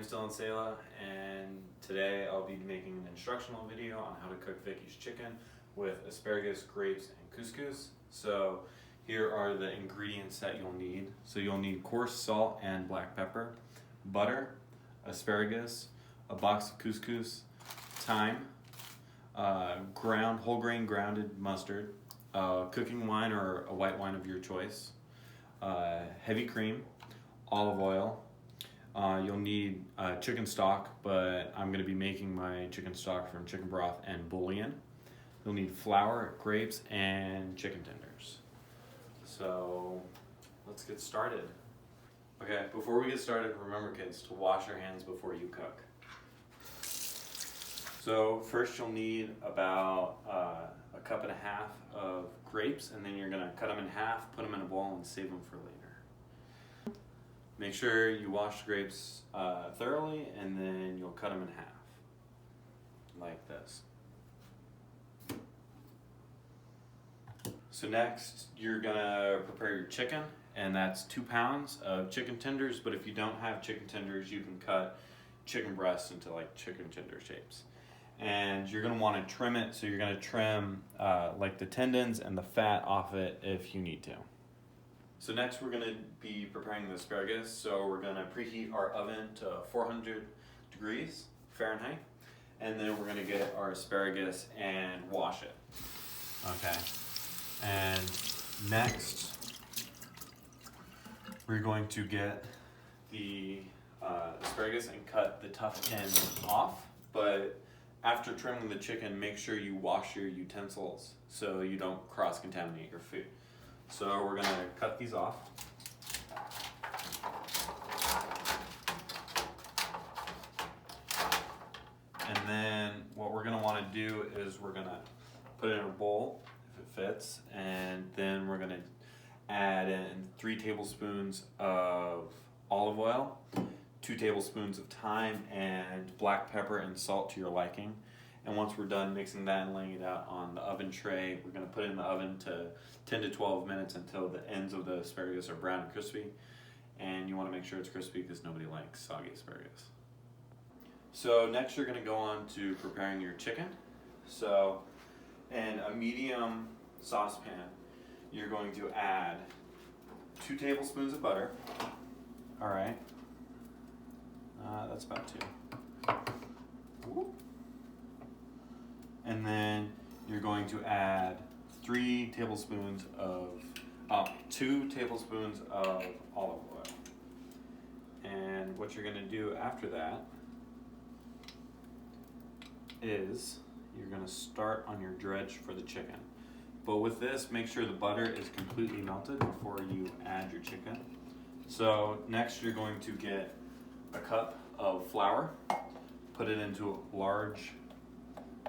name's Dillon Sala, and today I'll be making an instructional video on how to cook Vickie's chicken with asparagus, grapes, and couscous. So here are the ingredients that you'll need. So you'll need coarse salt and black pepper, butter, asparagus, a box of couscous, thyme, whole grain grounded mustard, cooking wine or a white wine of your choice, heavy cream, olive oil. You'll need chicken stock, but I'm going to be making my chicken stock from chicken broth and bouillon. You'll need flour, grapes, and chicken tenders. So let's get started. Okay, before we get started, remember kids to wash your hands before you cook. So first you'll need about a cup and a half of grapes, and then you're going to cut them in half, put them in a bowl, and save them for later. Make sure you wash the grapes thoroughly, and then you'll cut them in half, like this. So next, you're gonna prepare your chicken, and that's 2 pounds of chicken tenders, but if you don't have chicken tenders, you can cut chicken breasts into like chicken tender shapes. And you're gonna wanna trim it, so you're gonna trim like the tendons and the fat off it if you need to. So next we're gonna be preparing the asparagus. So we're gonna preheat our oven to 400 degrees Fahrenheit, and then we're gonna get our asparagus and wash it. Okay. And next we're going to get the asparagus and cut the tough end off. But after trimming the chicken, make sure you wash your utensils so you don't cross-contaminate your food. So we're going to cut these off. And then what we're going to want to do is we're going to put it in a bowl if it fits, and then we're going to add in 3 tablespoons of olive oil, 2 tablespoons of thyme, and black pepper and salt to your liking. And once we're done mixing that and laying it out on the oven tray, we're going to put it in the oven to 10 to 12 minutes until the ends of the asparagus are brown and crispy. And you want to make sure it's crispy because nobody likes soggy asparagus. So next you're going to go on to preparing your chicken. So in a medium saucepan, you're going to add 2 tablespoons of butter. All right. That's about 2. Whoop. And then you're going to add 2 tablespoons of olive oil. And what you're going to do after that is you're going to start on your dredge for the chicken. But with this, make sure the butter is completely melted before you add your chicken. So next you're going to get a cup of flour, put it into a large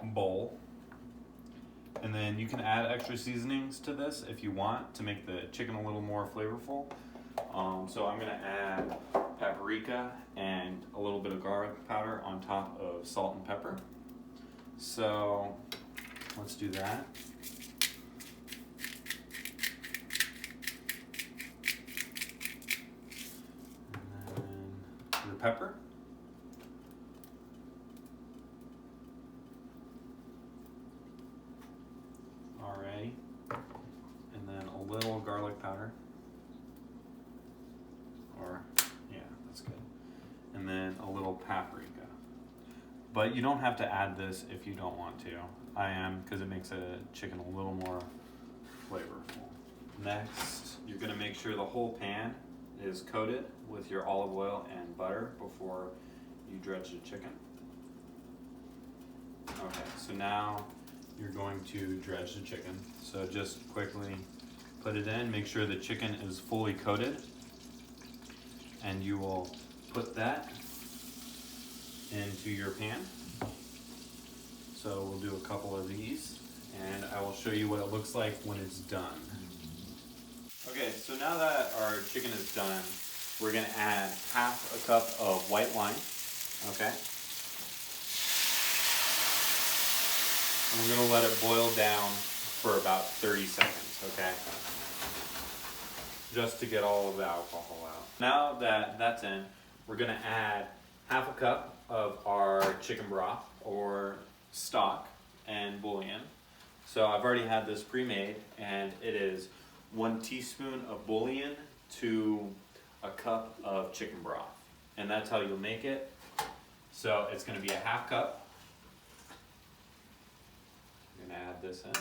bowl, and then you can add extra seasonings to this if you want to make the chicken a little more flavorful. So I'm going to add paprika and a little bit of garlic powder on top of salt and pepper. So let's do that. And then your pepper. And then a little garlic powder. That's good. And then a little paprika. But you don't have to add this if you don't want to. I am, because it makes a chicken a little more flavorful. Next, you're going to make sure the whole pan is coated with your olive oil and butter before you dredge the chicken. Okay, so now you're going to dredge the chicken. So just quickly put it in, make sure the chicken is fully coated, and you will put that into your pan. So we'll do a couple of these, and I will show you what it looks like when it's done. Okay, so now that our chicken is done, we're gonna add half a cup of white wine, okay? And we're going to let it boil down for about 30 seconds, okay? Just to get all of the alcohol out. Now that that's in, we're going to add half a cup of our chicken broth or stock and bouillon. So I've already had this pre-made, and it is 1 teaspoon of bouillon to a cup of chicken broth. And that's how you'll make it. So it's gonna be a half cup. I'm gonna add this in.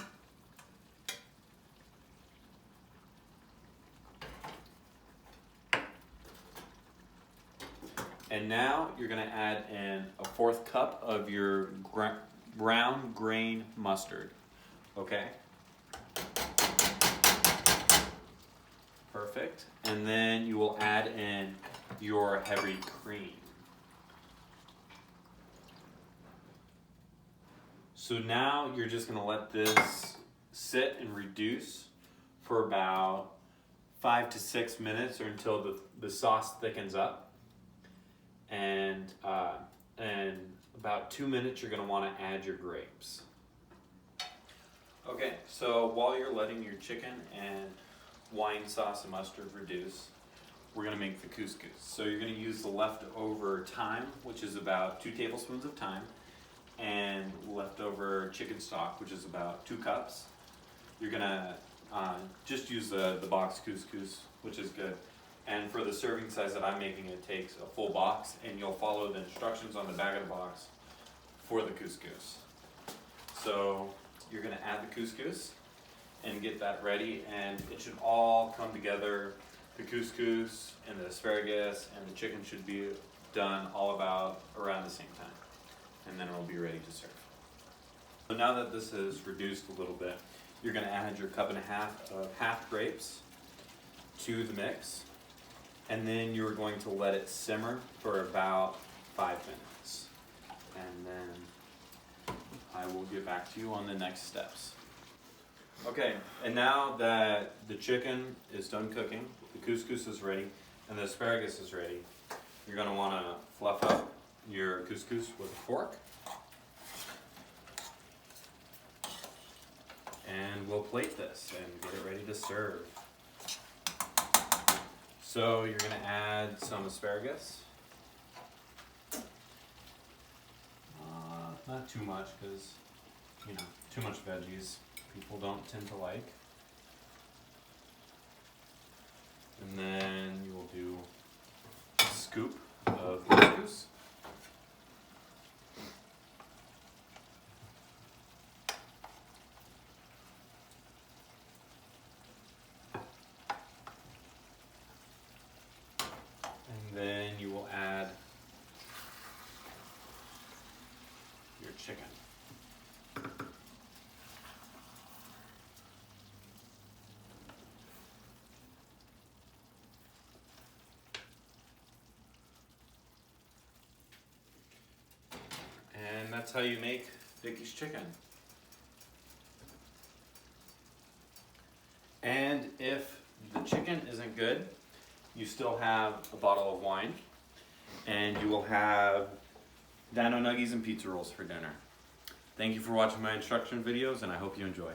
And now you're gonna add in a 1/4 cup of your brown grain mustard, okay? Perfect. And then you will add in your heavy cream. So now you're just gonna let this sit and reduce for about 5 to 6 minutes, or until the sauce thickens up. And about 2 minutes, you're gonna wanna add your grapes. Okay, so while you're letting your chicken and wine sauce and mustard reduce, we're gonna make the couscous. So you're gonna use the leftover thyme, which is about 2 tablespoons of thyme, and leftover chicken stock, which is about 2 cups. You're gonna just use the box couscous, which is good. And for the serving size that I'm making, it takes a full box, and you'll follow the instructions on the back of the box for the couscous. So you're gonna add the couscous and get that ready, and it should all come together. The couscous and the asparagus and the chicken should be done all about around the same time, and then it will be ready to serve. So now that this is reduced a little bit, you're gonna add your 1.5 cups of half grapes to the mix. And then you're going to let it simmer for about 5 minutes. And then I will get back to you on the next steps. Okay, and now that the chicken is done cooking, the couscous is ready, and the asparagus is ready, you're gonna wanna fluff up your couscous with a fork. And we'll plate this and get it ready to serve. So you're gonna add some asparagus. Not too much, because, you know, too much veggies people don't tend to like. And then you will do a scoop of couscous. And then you will add your chicken. And that's how you make Vickie's chicken. And if the chicken isn't good, you still have a bottle of wine, and you will have dino nuggies and pizza rolls for dinner. Thank you for watching my instruction videos, and I hope you enjoy.